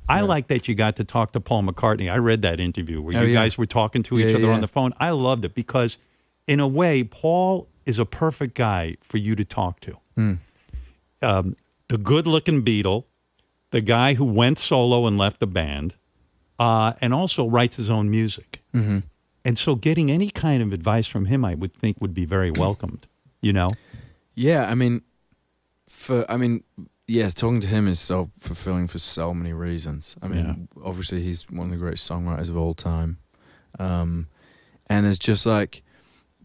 I like that you got to talk to Paul McCartney. I read that interview where you guys were talking to each other on the phone. I loved it because, in a way, Paul is a perfect guy for you to talk to. The good-looking Beatle, the guy who went solo and left the band, and also writes his own music. Mm-hmm. And so getting any kind of advice from him, I would think, would be very welcomed, you know? Yeah, I mean, yes, talking to him is so fulfilling for so many reasons. I mean, obviously he's one of the greatest songwriters of all time. And has just like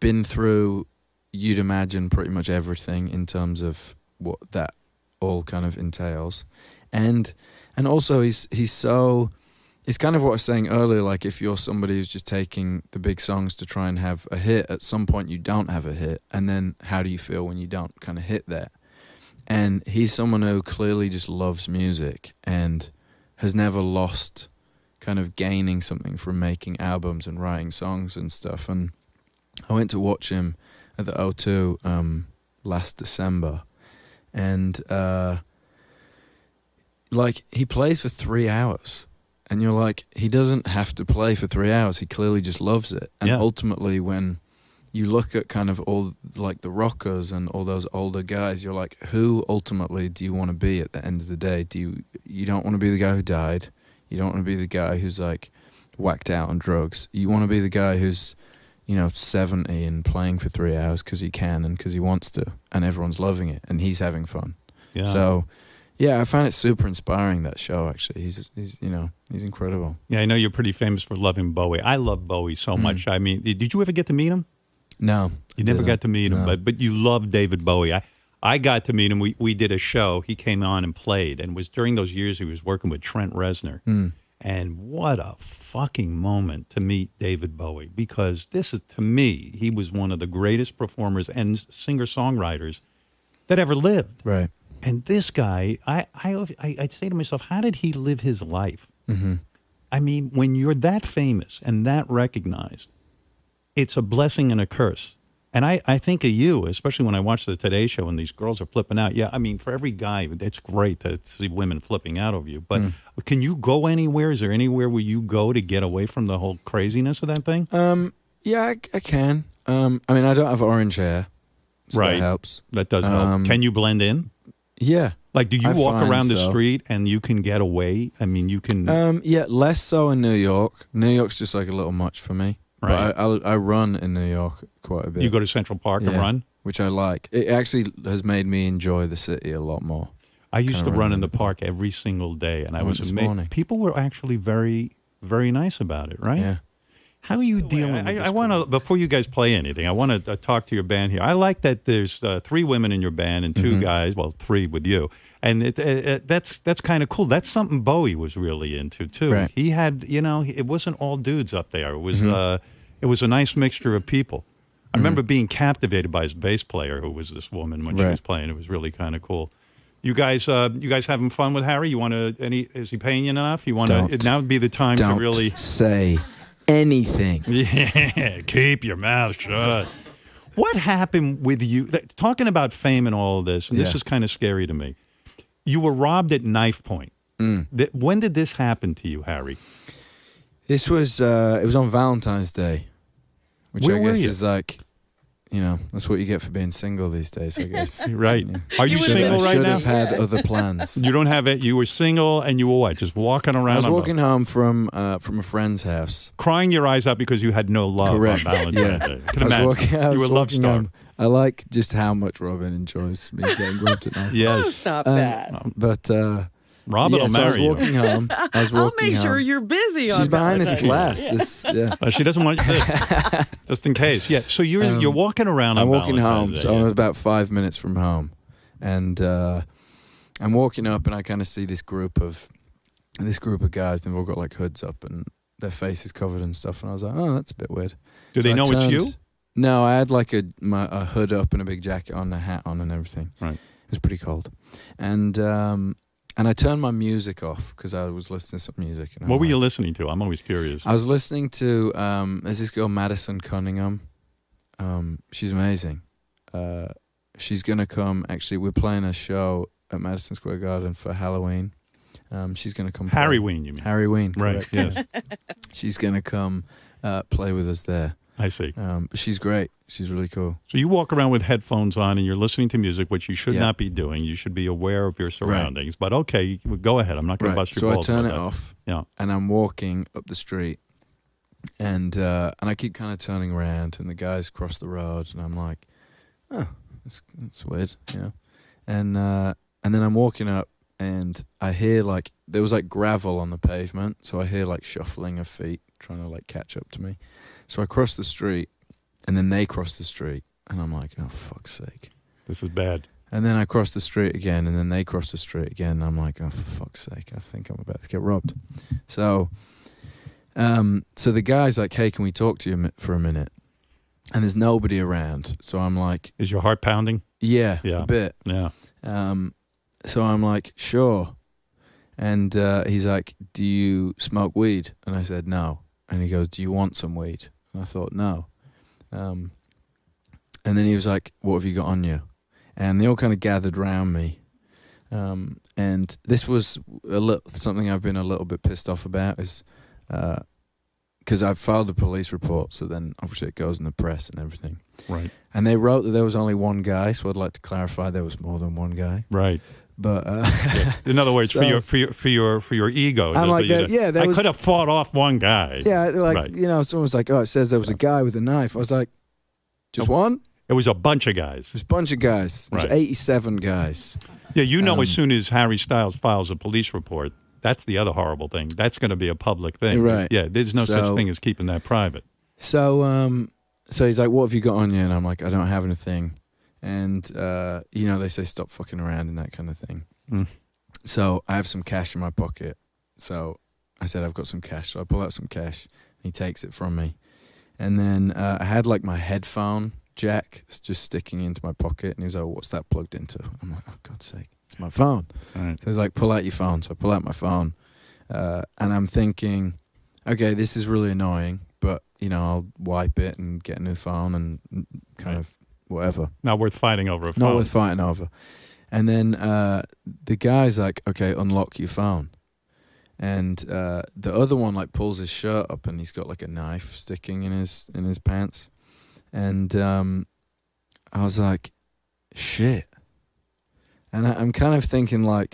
been through, you'd imagine, pretty much everything in terms of what that all kind of entails. And also he's so, it's kind of what I was saying earlier, like if you're somebody who's just taking the big songs to try and have a hit, at some point you don't have a hit. And then how do you feel when you don't kind of hit that? And he's someone who clearly just loves music and has never lost kind of gaining something from making albums and writing songs and stuff. And I went to watch him at the O2 last December. And like he plays for 3 hours. And you're like, he doesn't have to play for 3 hours. He clearly just loves it. And ultimately when you look at kind of all like the rockers and all those older guys, you're like, who ultimately do you want to be at the end of the day? You don't want to be the guy who died. You don't want to be the guy who's like whacked out on drugs. You want to be the guy who's, 70 and playing for 3 hours because he can and because he wants to, and everyone's loving it and he's having fun. Yeah. So, yeah, I found it super inspiring, that show, actually. He's incredible. Yeah, I know you're pretty famous for loving Bowie. I love Bowie so much. I mean, did you ever get to meet him? No. You never got to meet him, but you love David Bowie. I got to meet him. We did a show. He came on and played, and it was during those years he was working with Trent Reznor. And what a fucking moment to meet David Bowie, because this is, to me, he was one of the greatest performers and singer-songwriters that ever lived. Right. And this guy, I'd say to myself, how did he live his life? Mm-hmm. I mean, when you're that famous and that recognized, it's a blessing and a curse. And I think of you, especially when I watch the Today Show and these girls are flipping out. Yeah, I mean, for every guy, it's great to see women flipping out over you. But can you go anywhere? Is there anywhere where you go to get away from the whole craziness of that thing? Yeah, I can. I mean, I don't have orange hair, so that helps. That does help. Can you blend in? Yeah. Like, do you walk around the street and you can get away? I mean, you can... yeah, less so in New York. New York's just like a little much for me. Right. But I run in New York quite a bit. You go to Central Park and run? Which I like. It actually has made me enjoy the city a lot more. I used to run in the park every single day, and I was amazed. People were actually very, very nice about it, right? Yeah. How are you dealing with this? I want to, before you guys play anything, I want to talk to your band here. I like that there's 3 women in your band and 2 guys, well, 3 with you. And that's kind of cool. That's something Bowie was really into, too. Right. He had, it wasn't all dudes up there. It was a nice mixture of people. I remember being captivated by his bass player, who was this woman when she was playing. It was really kind of cool. You guys having fun with Harry? You want to? Is he paying you enough? You want to? Now would be the time to really say anything. Yeah, keep your mouth shut. What happened with you? Talking about fame and all of this, and this is kind of scary to me. You were robbed at knife point. When did this happen to you, Harry? This was it was on Valentine's Day, which Where I guess were you? is like, that's what you get for being single these days, I guess. Right. Yeah. Are you single right now? I should have had other plans. You don't have it. You were single and you were what? Just walking around. I was walking home from a friend's house, crying your eyes out because you had no love Correct. on Valentine's Day. I can I was imagine. You were love starved. I like just how much Robin enjoys me getting robbed at night. Yes. Oh, stop that. But Robin will marry I was walking home. I'll make sure you're busy on She's behind this Valentine's Day. glass. She doesn't want you to, just in case. Yeah. So you're walking around on I'm walking Valentine's home, Day, so I'm about 5 minutes from home. And I'm walking up and I kind of see this group of guys. They've all got like hoods up and their faces covered and stuff. And I was like, oh, that's a bit weird. Do they know it's you? No, I had like a hood up and a big jacket on, a hat on and everything. Right. It was pretty cold. And I turned my music off because I was listening to some music. And What were you listening to? I'm always curious. I was listening to, there's this girl, Madison Cunningham. She's amazing. She's going to come, actually, we're playing a show at Madison Square Garden for Halloween. She's going to come. Harry Ween, you mean? Harry Ween, right? Yes. She's going to come play with us there. I see. But she's great. She's really cool. So you walk around with headphones on and you're listening to music, which you should not be doing. You should be aware of your surroundings. Right. But okay, go ahead. I'm not going to bust your balls. So I turn it off. Yeah. And I'm walking up the street, and I keep kind of turning around, and the guys cross the road, and I'm like, oh, that's weird, you know. And then I'm walking up, and I hear there was gravel on the pavement, so I hear shuffling of feet trying to catch up to me. So I cross the street, and then they cross the street, and I'm like, oh, fuck's sake. This is bad. And then I cross the street again, and then they cross the street again, and I'm like, oh, for fuck's sake, I think I'm about to get robbed. So the guy's like, hey, can we talk to you for a minute? And there's nobody around, so I'm like... Is your heart pounding? Yeah, a bit. Yeah. So I'm like, sure. And he's like, do you smoke weed? And I said, no. And he goes, do you want some weed? And I thought, no. And then he was like, what have you got on you? And they all kind of gathered round me. And this was something I've been a little bit pissed off about, is because I've filed a police report, so then obviously it goes in the press and everything. Right. And they wrote that there was only one guy, so I'd like to clarify there was more than one guy. Right. But in other words, so, for your ego, I'm like, I could have fought off one guy. Yeah, someone's like, oh, it says there was a guy with a knife. I was like, just one? It was a bunch of guys. It was a bunch of guys. It was 87 guys. Yeah, as soon as Harry Styles files a police report, that's the other horrible thing. That's going to be a public thing. Right. Yeah, there's no such thing as keeping that private. So he's like, what have you got on you? And I'm like, I don't have anything. And, they say stop fucking around and that kind of thing. Mm. So I have some cash in my pocket. So I said, I've got some cash. So I pull out some cash. And he takes it from me. And then I had my headphone jack just sticking into my pocket. And he was like, what's that plugged into? I'm like, oh, God's sake, it's my phone. Right. So he's like, pull out your phone. So I pull out my phone. And I'm thinking, okay, this is really annoying. But, I'll wipe it and get a new phone and kind of whatever. Not worth fighting over a phone. Not worth fighting over. And then the guy's like, okay, unlock your phone. And the other one pulls his shirt up and he's got a knife sticking in his pants. And I was like, shit. And I'm kind of thinking I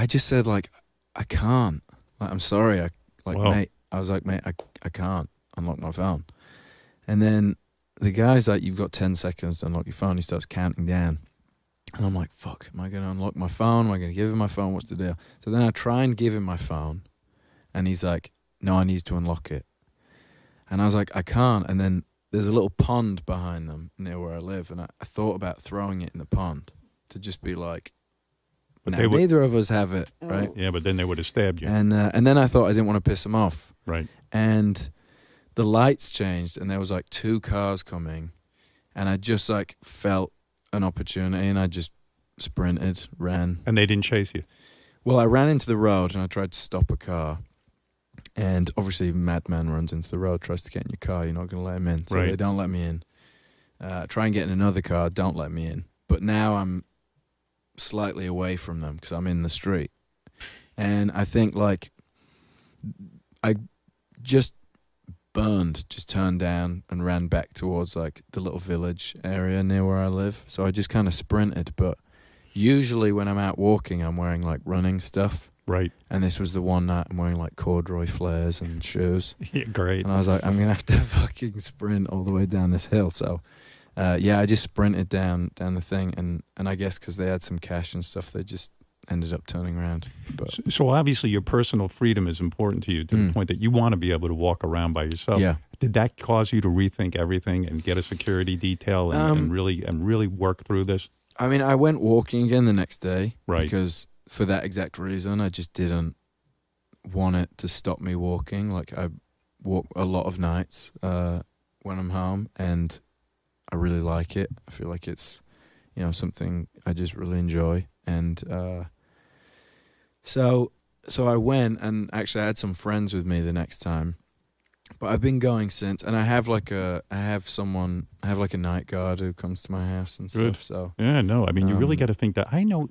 just said I can't. I'm sorry. Mate, I was like, mate, I can't unlock my phone. And then the guy's like, you've got 10 seconds to unlock your phone. He starts counting down. And I'm like, fuck, am I going to unlock my phone? Am I going to give him my phone? What's the deal? So then I try and give him my phone. And he's like, no, I need to unlock it. And I was like, I can't. And then there's a little pond behind them near where I live. And I thought about throwing it in the pond to just be like, but neither of us have it, right? Yeah, but then they would have stabbed you. And then I thought I didn't want to piss him off. Right. And the lights changed, and there was 2 cars coming, and I just felt an opportunity, and I just sprinted, ran. And they didn't chase you? Well, I ran into the road, and I tried to stop a car, and obviously madman runs into the road, tries to get in your car, you're not going to let him in, so they don't let me in. Try and get in another car, don't let me in. But now I'm slightly away from them because I'm in the street, and I think I just turned down and ran back towards the little village area near where I live. So I just kind of sprinted, but usually when I'm out walking I'm wearing running stuff, right? And this was the one night I'm wearing corduroy flares and shoes. Yeah, great. And I was like, I'm gonna have to fucking sprint all the way down this hill. So I just sprinted down the thing, and I guess because they had some cash and stuff, they just ended up turning around. But so obviously your personal freedom is important to you to the point that you want to be able to walk around by yourself. Yeah. Did that cause you to rethink everything and get a security detail and really work through this? I mean, I went walking again the next day, right? Because for that exact reason, I just didn't want it to stop me walking. I walk a lot of nights when I'm home, and I really like it. I feel like it's something I just really enjoy. And so I went, and actually I had some friends with me the next time, But I've been going since, and I have like a night guard who comes to my house and stuff. So yeah, no, I mean, you really got to think that. I know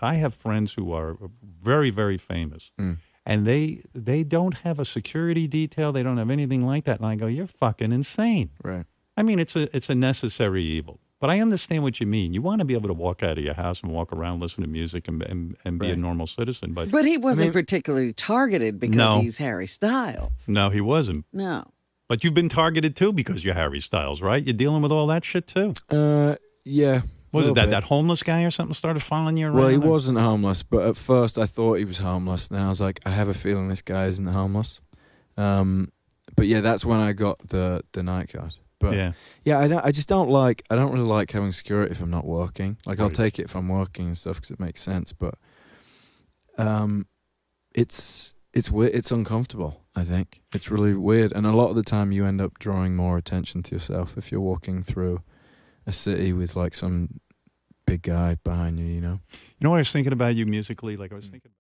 I have friends who are very, very famous, and they don't have a security detail. They don't have anything like that. And I go, you're fucking insane. Right. I mean, it's a necessary evil. But I understand what you mean. You want to be able to walk out of your house and walk around, listen to music, and be a normal citizen. But he wasn't particularly targeted because he's Harry Styles. No, he wasn't. No. But you've been targeted, too, because you're Harry Styles, right? You're dealing with all that shit, too. Yeah. Was it that homeless guy or something started following you around? Well, he wasn't homeless, but at first I thought he was homeless. Then I was like, I have a feeling this guy isn't homeless. But yeah, that's when I got the night guard. But I just don't really like having security if I'm not working. Like I'll take it if I'm working and stuff because it makes sense. But it's weird. It's uncomfortable. I think it's really weird, and a lot of the time you end up drawing more attention to yourself if you're walking through a city with like some big guy behind you. You know. You know what I was thinking about you musically? Like I was thinking.